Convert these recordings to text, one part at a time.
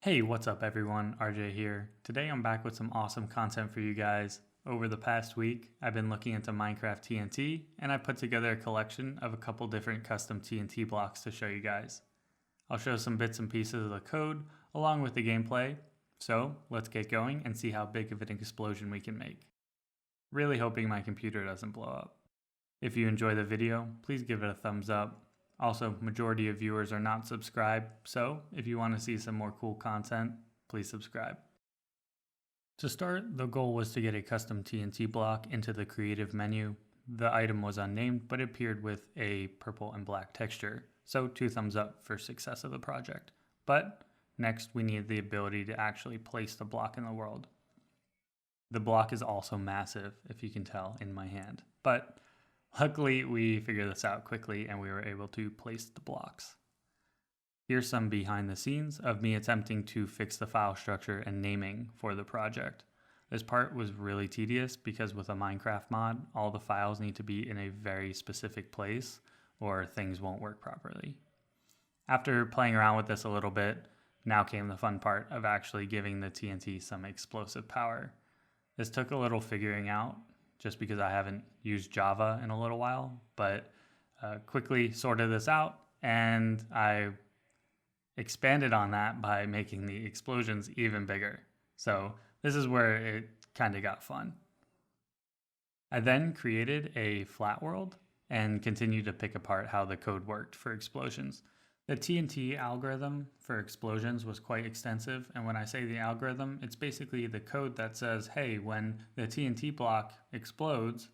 Hey, what's up everyone? RJ here. Today I'm back with some awesome content for you guys. Over the past week, I've been looking into Minecraft TNT, and I put together a collection of a couple different custom TNT blocks to show you guys. I'll show some bits and pieces of the code along with the gameplay, so let's get going and see how big of an explosion we can make. Really hoping my computer doesn't blow up. If you enjoy the video, please give it a thumbs up. Also, majority of viewers are not subscribed, so if you want to see some more cool content, please subscribe. To start, the goal was to get a custom TNT block into the creative menu. The item was unnamed, but appeared with a purple and black texture, so 2 thumbs up for success of the project. But next, we need the ability to actually place the block in the world. The block is also massive, if you can tell in my hand, but luckily, we figured this out quickly and we were able to place the blocks. Here's some behind the scenes of me attempting to fix the file structure and naming for the project. This part was really tedious because with a Minecraft mod, all the files need to be in a very specific place or things won't work properly. After playing around with this a little bit, now came the fun part of actually giving the TNT some explosive power. This took a little figuring out, just because I haven't used Java in a little while, but quickly sorted this out and I expanded on that by making the explosions even bigger. So this is where it kind of got fun. I then created a flat world and continued to pick apart how the code worked for explosions. The TNT algorithm for explosions was quite extensive, and when I say the algorithm, it's basically the code that says, hey, when the TNT block explodes,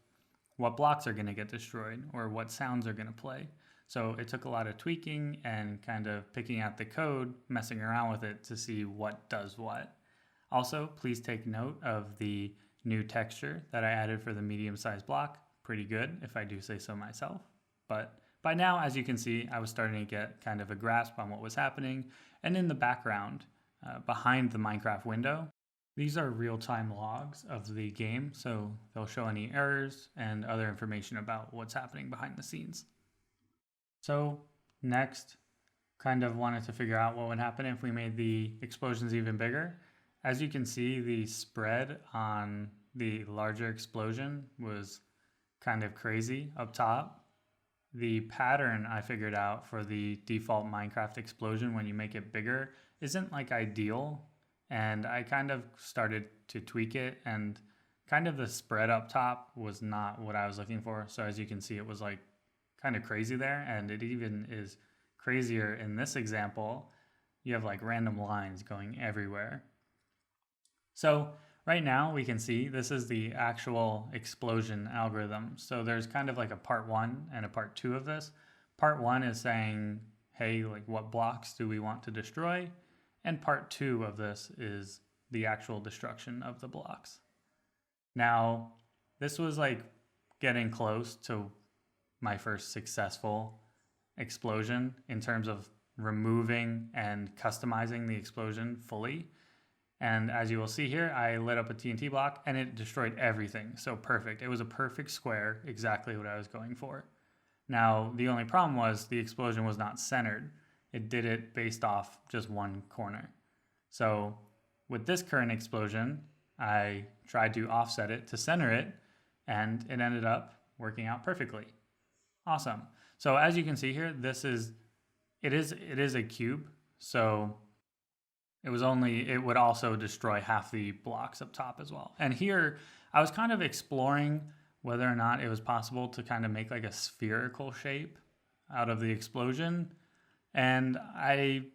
what blocks are going to get destroyed or what sounds are going to play. So it took a lot of tweaking and kind of picking out the code, messing around with it to see what does what. Also, please take note of the new texture that I added for the medium-sized block. Pretty good, if I do say so myself, but by now, as you can see, I was starting to get kind of a grasp on what was happening, and in the background, behind the Minecraft window, these are real-time logs of the game, so they'll show any errors and other information about what's happening behind the scenes. So next, kind of wanted to figure out what would happen if we made the explosions even bigger. As you can see, the spread on the larger explosion was kind of crazy up top. The pattern I figured out for the default Minecraft explosion when you make it bigger isn't like ideal, and I kind of started to tweak it, and kind of the spread up top was not what I was looking for. So as you can see, it was like kind of crazy there, and it even is crazier in this example. You have like random lines going everywhere. So right now we can see this is the actual explosion algorithm. So there's kind of like a part 1 and a part 2 of this. Part 1 is saying, hey, like what blocks do we want to destroy? And part 2 of this is the actual destruction of the blocks. Now, this was like getting close to my first successful explosion in terms of removing and customizing the explosion fully. And as you will see here, I lit up a TNT block and it destroyed everything. So perfect. It was a perfect square, exactly what I was going for. Now, the only problem was the explosion was not centered. It did it based off just one corner. So with this current explosion, I tried to offset it to center it, and it ended up working out perfectly. Awesome. So as you can see here, it is a cube. So it would also destroy half the blocks up top as well. And here I was kind of exploring whether or not it was possible to kind of make like a spherical shape out of the explosion. And I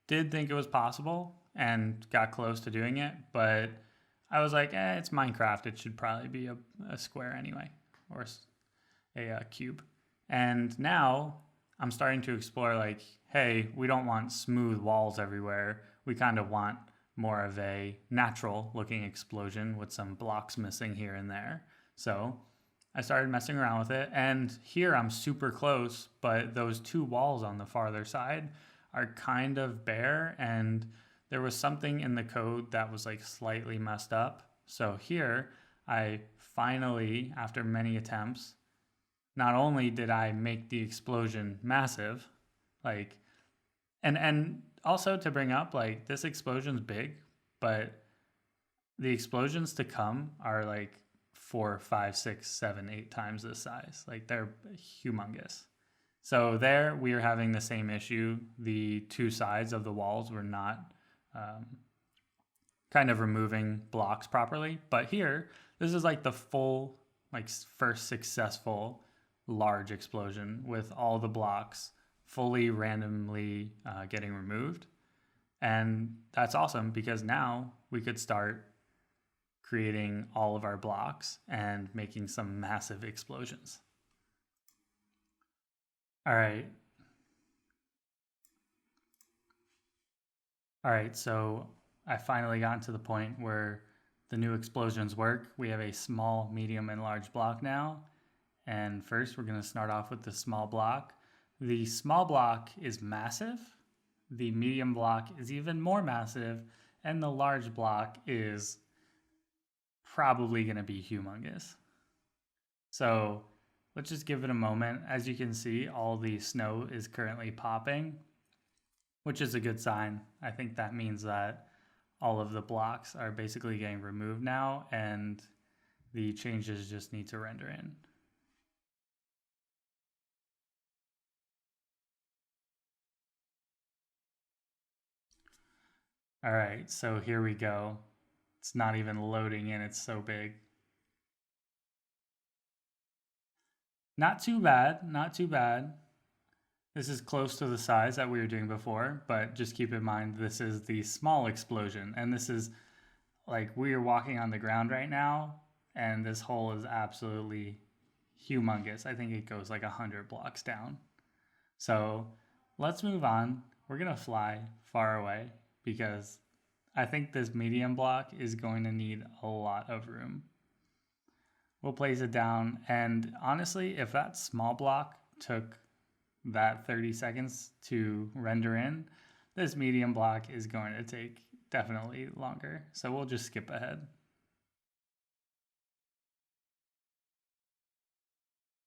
did think it was possible and got close to doing it, but I was like, it's Minecraft. It should probably be a square anyway, or a cube. And now I'm starting to explore like, hey, we don't want smooth walls everywhere. We kind of want more of a natural looking explosion with some blocks missing here and there. So I started messing around with it, and here I'm super close, but those 2 walls on the farther side are kind of bare, and there was something in the code that was like slightly messed up. So here I finally, after many attempts, not only did I make the explosion massive, like, and also to bring up, like, this explosion's big, but the explosions to come are like 4, 5, 6, 7, 8 times this size. Like, they're humongous. So there we are having the same issue. The two sides of the walls were not kind of removing blocks properly. But here, this is like the full, like, first successful large explosion with all the blocks fully randomly getting removed. And that's awesome because now we could start creating all of our blocks and making some massive explosions. All right. All right, so I finally gotten to the point where the new explosions work. We have a small, medium, and large block now. And first, we're going to start off with the small block. The small block is massive. The medium block is even more massive. And the large block is probably going to be humongous. So let's just give it a moment. As you can see, all the snow is currently popping, which is a good sign. I think that means that all of the blocks are basically getting removed now and the changes just need to render in. All right, so here we go. It's not even loading in, it's so big. Not too bad, not too bad. This is close to the size that we were doing before, but just keep in mind this is the small explosion. And this is like we are walking on the ground right now, and this hole is absolutely humongous. I think it goes like 100 blocks down. So let's move on. We're gonna fly far away because I think this medium block is going to need a lot of room. We'll place it down, and honestly, if that small block took that 30 seconds to render in, this medium block is going to take definitely longer. So we'll just skip ahead.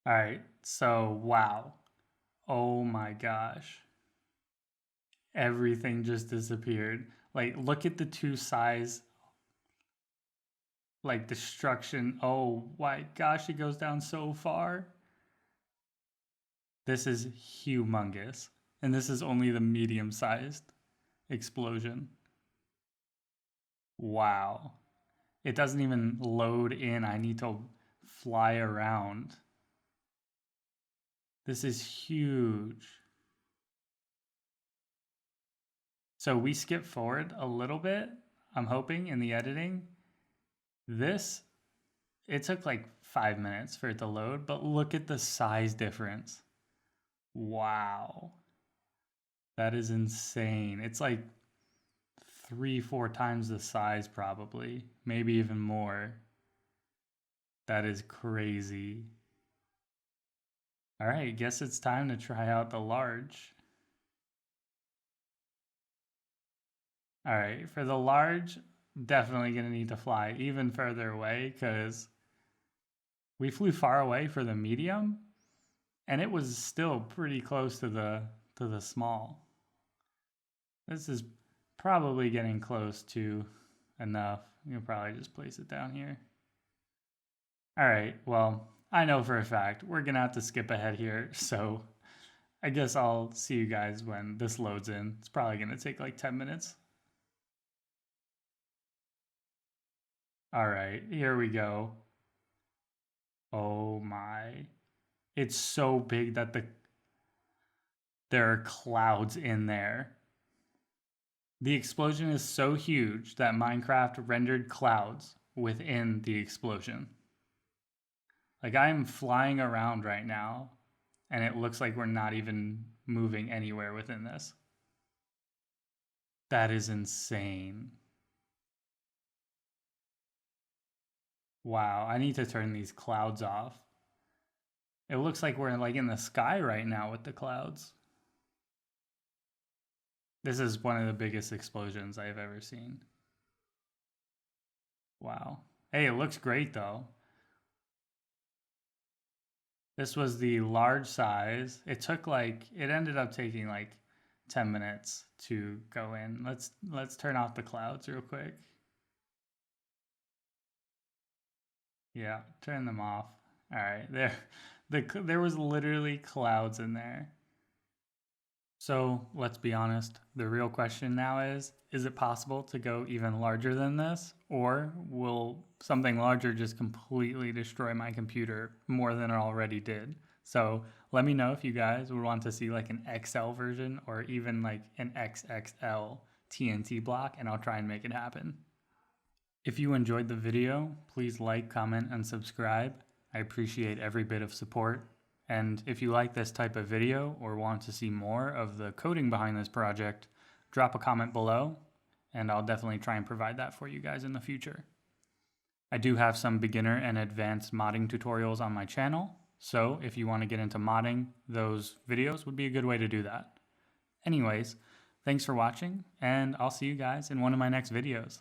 All right, so wow. Oh my gosh. Everything just disappeared. Like, look at the two sides, like, destruction. Oh my gosh, it goes down so far. This is humongous. And this is only the medium-sized explosion. Wow. It doesn't even load in. I need to fly around. This is huge. So we skip forward a little bit, I'm hoping, in the editing. This, it took like 5 minutes for it to load, but look at the size difference. Wow. That is insane. It's like 3, 4 times the size probably, maybe even more. That is crazy. All right, guess it's time to try out the large. All right, for the large, definitely gonna need to fly even further away because we flew far away for the medium and it was still pretty close to the small. This is probably getting close to enough. You'll probably just place it down here. All right, well, I know for a fact we're gonna have to skip ahead here, so I guess I'll see you guys when this loads in. It's probably gonna take like 10 minutes. All right, here we go. Oh my. It's so big that there are clouds in there. The explosion is so huge that Minecraft rendered clouds within the explosion. Like, I'm flying around right now, and it looks like we're not even moving anywhere within this. That is insane. Wow, I need to turn these clouds off. It looks like we're like in the sky right now with the clouds. This is one of the biggest explosions I've ever seen. Wow. Hey, it looks great though. This was the large size. It ended up taking like 10 minutes to go in. Let's turn off the clouds real quick. Yeah, turn them off. All right, there was literally clouds in there. So let's be honest, the real question now is it possible to go even larger than this? Or will something larger just completely destroy my computer more than it already did? So let me know if you guys would want to see like an XL version or even like an XXL TNT block, and I'll try and make it happen. If you enjoyed the video, please like, comment, and subscribe. I appreciate every bit of support. And if you like this type of video or want to see more of the coding behind this project, drop a comment below, and I'll definitely try and provide that for you guys in the future. I do have some beginner and advanced modding tutorials on my channel, so if you want to get into modding, those videos would be a good way to do that. Anyways, thanks for watching, and I'll see you guys in one of my next videos.